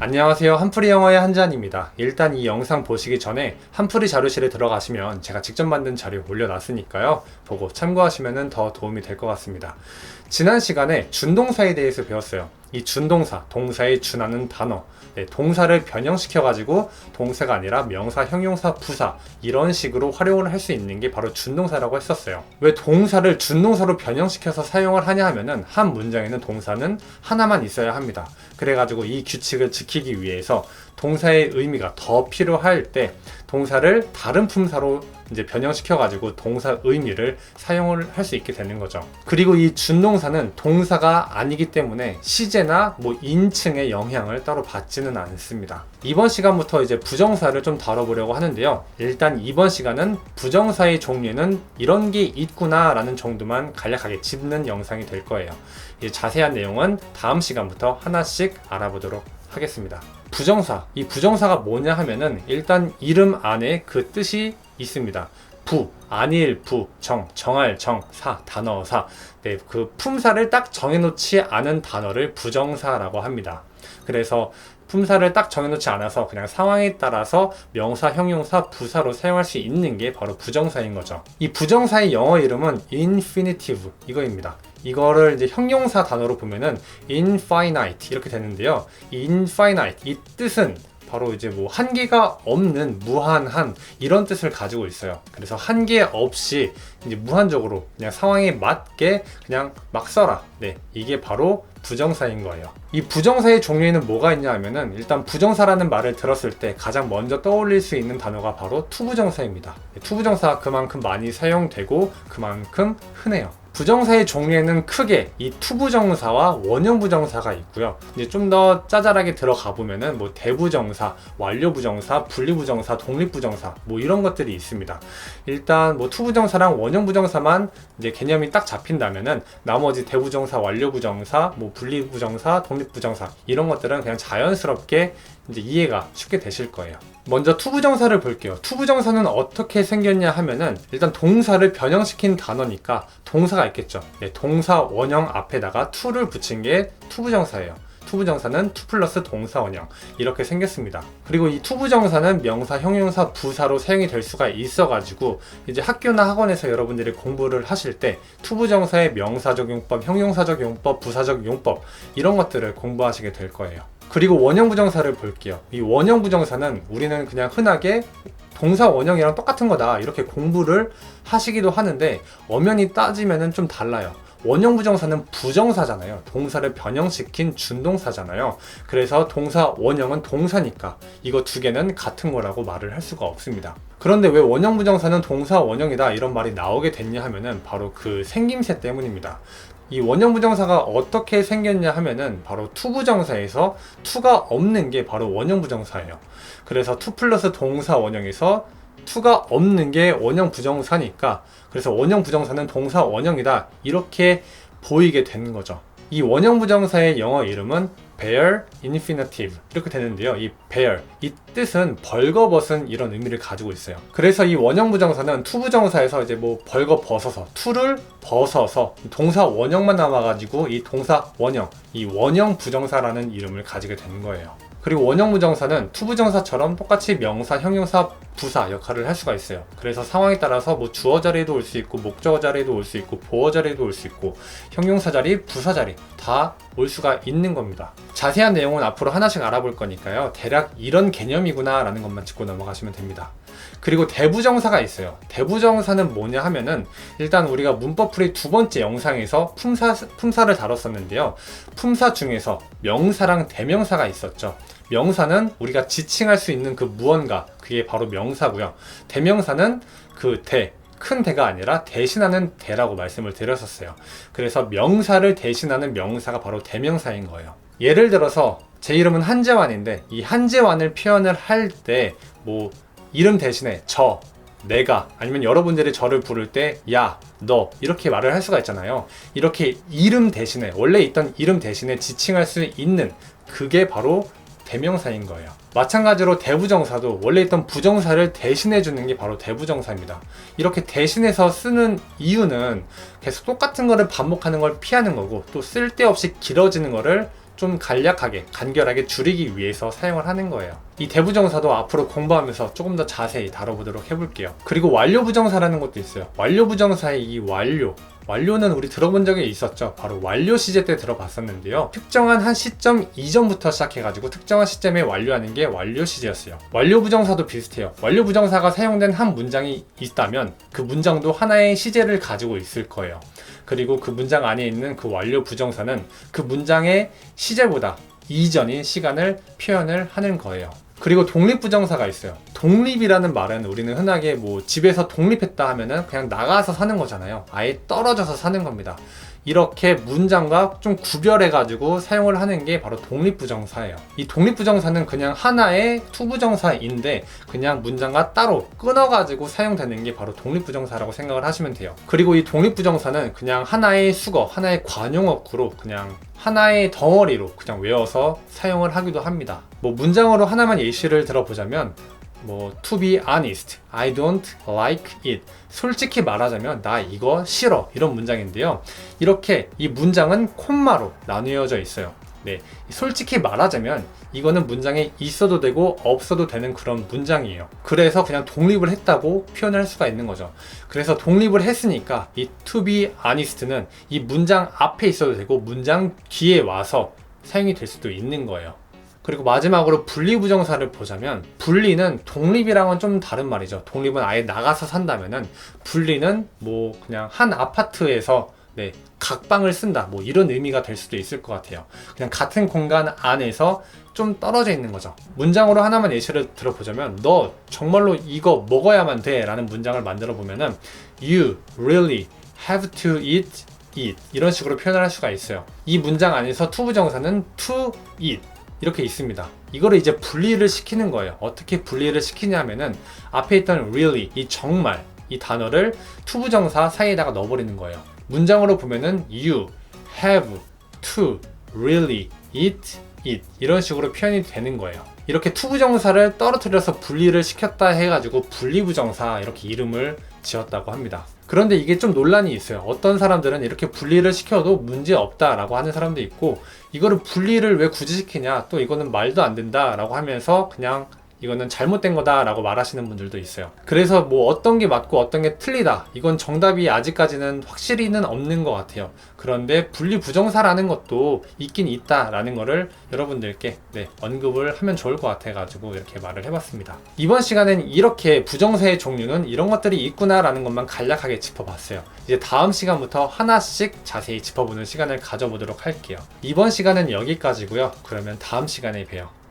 안녕하세요. 한풀이 영어의 한지환입니다. 일단 이 영상 보시기 전에 한풀이 자료실에 들어가시면 제가 직접 만든 자료 올려놨으니까요. 보고 참고하시면 더 도움이 될 것 같습니다. 지난 시간에 준동사에 대해서 배웠어요. 이 준동사, 동사에 준하는 단어, 동사를 변형시켜가지고 동사가 아니라 명사, 형용사, 부사 이런 식으로 활용을 할 수 있는 게 바로 준동사라고 했었어요. 왜 동사를 준동사로 변형시켜서 사용을 하냐 하면은 한 문장에는 동사는 하나만 있어야 합니다. 그래가지고 이 규칙을 지키기 위해서 동사의 의미가 더 필요할 때 동사를 다른 품사로 이제 변형시켜가지고 동사 의미를 사용을 할 수 있게 되는 거죠. 그리고 이 준동사는 동사가 아니기 때문에 시제나 인칭의 영향을 따로 받지는 않습니다. 이번 시간부터 이제 부정사를 좀 다뤄보려고 하는데요. 일단 이번 시간은 부정사의 종류에는 이런 게 있구나 라는 정도만 간략하게 짚는 영상이 될 거예요. 자세한 내용은 다음 시간부터 하나씩 알아보도록 하겠습니다. 부정사, 이 부정사가 뭐냐 하면은 일단 이름 안에 그 뜻이 있습니다. 부, 안일 부, 정할 정, 사, 단어사. 그 품사를 딱 정해놓지 않은 단어를 부정사라고 합니다. 그래서 품사를 딱 정해놓지 않아서 그냥 상황에 따라서 명사, 형용사, 부사로 사용할 수 있는 게 바로 부정사인 거죠. 이 부정사의 영어 이름은 infinitive 이거입니다. 이거를 이제 형용사 단어로 보면은 infinite 이렇게 되는데요. 이 infinite 이 뜻은 바로 이제 한계가 없는 무한한 이런 뜻을 가지고 있어요. 그래서 한계 없이 이제 무한적으로 그냥 상황에 맞게 그냥 막 써라. 이게 바로 부정사인 거예요. 이 부정사의 종류에는 뭐가 있냐 하면은 일단 부정사라는 말을 들었을 때 가장 먼저 떠올릴 수 있는 단어가 바로 투부정사입니다. 투부정사가 그만큼 많이 사용되고 그만큼 흔해요. 부정사의 종류에는 크게 이 투부정사와 원형부정사가 있고요. 이제 좀 더 짜잘하게 들어가 보면은 대부정사, 완료부정사, 분리부정사, 독립부정사 이런 것들이 있습니다. 일단 투부정사랑 원형부정사만 이제 개념이 딱 잡힌다면은 나머지 대부정사, 완료부정사, 분리부정사, 독립부정사 이런 것들은 그냥 자연스럽게 이제 이해가 쉽게 되실 거예요. 먼저 투부정사를 볼게요. 투부정사는 어떻게 생겼냐 하면은 일단 동사를 변형시킨 단어니까 동사가 있겠죠. 동사 원형 앞에다가 to를 붙인 게 투부정사예요. 투부정사는 to 플러스 동사 원형 이렇게 생겼습니다. 그리고 이 투부정사는 명사, 형용사, 부사로 사용이 될 수가 있어가지고 이제 학교나 학원에서 여러분들이 공부를 하실 때 투부정사의 명사적 용법, 형용사적 용법, 부사적 용법 이런 것들을 공부하시게 될 거예요. 그리고 원형부정사를 볼게요. 이 원형부정사는 우리는 그냥 흔하게 동사 원형이랑 똑같은 거다 이렇게 공부를 하시기도 하는데 엄연히 따지면은 좀 달라요. 원형부정사는 부정사잖아요. 동사를 변형시킨 준동사잖아요. 그래서 동사 원형은 동사니까 이거 두 개는 같은 거라고 말을 할 수가 없습니다. 그런데 왜 원형부정사는 동사 원형이다 이런 말이 나오게 됐냐 하면은 바로 그 생김새 때문입니다. 이 원형부정사가 어떻게 생겼냐 하면은 바로 투부정사에서 투가 없는 게 바로 원형부정사예요. 그래서 투 플러스 동사 원형에서 투가 없는 게 원형부정사니까 그래서 원형부정사는 동사 원형이다 이렇게 보이게 되는 거죠. 이 원형부정사의 영어 이름은 bare infinitive 이렇게 되는데요. 이 bare 이 뜻은 벌거벗은 이런 의미를 가지고 있어요. 그래서 이 원형부정사는 투부정사에서 이제 벌거벗어서 투를 벗어서 동사 원형만 남아가지고 이 동사 원형 이 원형부정사라는 이름을 가지게 되는 거예요. 그리고 원형부정사는 투부정사처럼 똑같이 명사, 형용사, 부사 역할을 할 수가 있어요. 그래서 상황에 따라서 주어 자리에도 올 수 있고 목적어 자리에도 올 수 있고 보어 자리에도 올 수 있고 형용사 자리, 부사 자리 다 올 수가 있는 겁니다. 자세한 내용은 앞으로 하나씩 알아볼 거니까요. 대략 이런 개념이구나 라는 것만 짚고 넘어가시면 됩니다. 그리고 대부정사가 있어요. 대부정사는 뭐냐 하면은 일단 우리가 문법풀이 두 번째 영상에서 품사를 다뤘었는데요. 품사 중에서 명사랑 대명사가 있었죠. 명사는 우리가 지칭할 수 있는 그 무언가 그게 바로 명사고요. 대명사는 그 큰 대가 아니라 대신하는 대라고 말씀을 드렸었어요. 그래서 명사를 대신하는 명사가 바로 대명사인 거예요. 예를 들어서 제 이름은 한재환인데 이 한재환을 표현을 할 때 이름 대신에 저, 내가 아니면 여러분들이 저를 부를 때 야, 너 이렇게 말을 할 수가 있잖아요. 이렇게 이름 대신에 원래 있던 이름 대신에 지칭할 수 있는 그게 바로 대명사인 거예요. 마찬가지로 대부정사도 원래 있던 부정사를 대신해 주는 게 바로 대부정사입니다. 이렇게 대신해서 쓰는 이유는 계속 똑같은 거를 반복하는 걸 피하는 거고 또 쓸데없이 길어지는 거를 좀 간략하게 간결하게 줄이기 위해서 사용을 하는 거예요. 이 대부정사도 앞으로 공부하면서 조금 더 자세히 다뤄보도록 해볼게요. 그리고 완료부정사라는 것도 있어요. 완료부정사의 이 완료는 우리 들어본 적이 있었죠. 바로 완료 시제 때 들어봤었는데요. 특정한 한 시점 이전부터 시작해가지고 특정한 시점에 완료하는 게 완료 시제였어요. 완료 부정사도 비슷해요. 완료 부정사가 사용된 한 문장이 있다면 그 문장도 하나의 시제를 가지고 있을 거예요. 그리고 그 문장 안에 있는 그 완료 부정사는 그 문장의 시제보다 이전인 시간을 표현을 하는 거예요. 그리고 독립부정사가 있어요. 독립이라는 말은 우리는 흔하게 뭐 집에서 독립했다 하면은 그냥 나가서 사는 거잖아요. 아예 떨어져서 사는 겁니다. 이렇게 문장과 좀 구별해가지고 사용을 하는 게 바로 독립부정사예요. 이 독립부정사는 그냥 하나의 투부정사인데 그냥 문장과 따로 끊어가지고 사용되는 게 바로 독립부정사라고 생각을 하시면 돼요. 그리고 이 독립부정사는 그냥 하나의 수거, 하나의 관용어구로 그냥 하나의 덩어리로 그냥 외워서 사용을 하기도 합니다. 뭐 문장으로 하나만 예시를 들어보자면 to be honest, I don't like it. 솔직히 말하자면 나 이거 싫어. 이런 문장인데요. 이렇게 이 문장은 콤마로 나뉘어져 있어요. 네, 솔직히 말하자면 이거는 문장에 있어도 되고 없어도 되는 그런 문장이에요. 그래서 그냥 독립을 했다고 표현할 수가 있는 거죠. 그래서 독립을 했으니까 이 to be honest는 이 문장 앞에 있어도 되고 문장 뒤에 와서 사용이 될 수도 있는 거예요. 그리고 마지막으로 분리부정사를 보자면 분리는 독립이랑은 좀 다른 말이죠. 독립은 아예 나가서 산다면은 분리는 그냥 한 아파트에서 각 방을 쓴다 이런 의미가 될 수도 있을 것 같아요. 그냥 같은 공간 안에서 좀 떨어져 있는 거죠. 문장으로 하나만 예시를 들어보자면 너 정말로 이거 먹어야만 돼 라는 문장을 만들어 보면은 You really have to eat it 이런 식으로 표현을 할 수가 있어요. 이 문장 안에서 투부정사는 to eat 이렇게 있습니다. 이거를 이제 분리를 시키는 거예요. 어떻게 분리를 시키냐면은 앞에 있던 really 이 정말 이 단어를 투부정사 사이에다가 넣어버리는 거예요. 문장으로 보면은 you have to really eat it 이런 식으로 표현이 되는 거예요. 이렇게 투부정사를 떨어뜨려서 분리를 시켰다 해가지고 분리부정사 이렇게 이름을 지었다고 합니다. 그런데 이게 좀 논란이 있어요. 어떤 사람들은 이렇게 분리를 시켜도 문제 없다라고 하는 사람도 있고 이거를 분리를 왜 굳이 시키냐 또 이거는 말도 안 된다라고 하면서 그냥 이거는 잘못된 거다라고 말하시는 분들도 있어요. 그래서 어떤 게 맞고 어떤 게 틀리다 이건 정답이 아직까지는 확실히는 없는 것 같아요. 그런데 분리부정사라는 것도 있긴 있다라는 거를 여러분들께 언급을 하면 좋을 것 같아가지고 이렇게 말을 해봤습니다. 이번 시간엔 이렇게 부정사의 종류는 이런 것들이 있구나라는 것만 간략하게 짚어봤어요. 이제 다음 시간부터 하나씩 자세히 짚어보는 시간을 가져보도록 할게요. 이번 시간은 여기까지고요. 그러면 다음 시간에 봬요.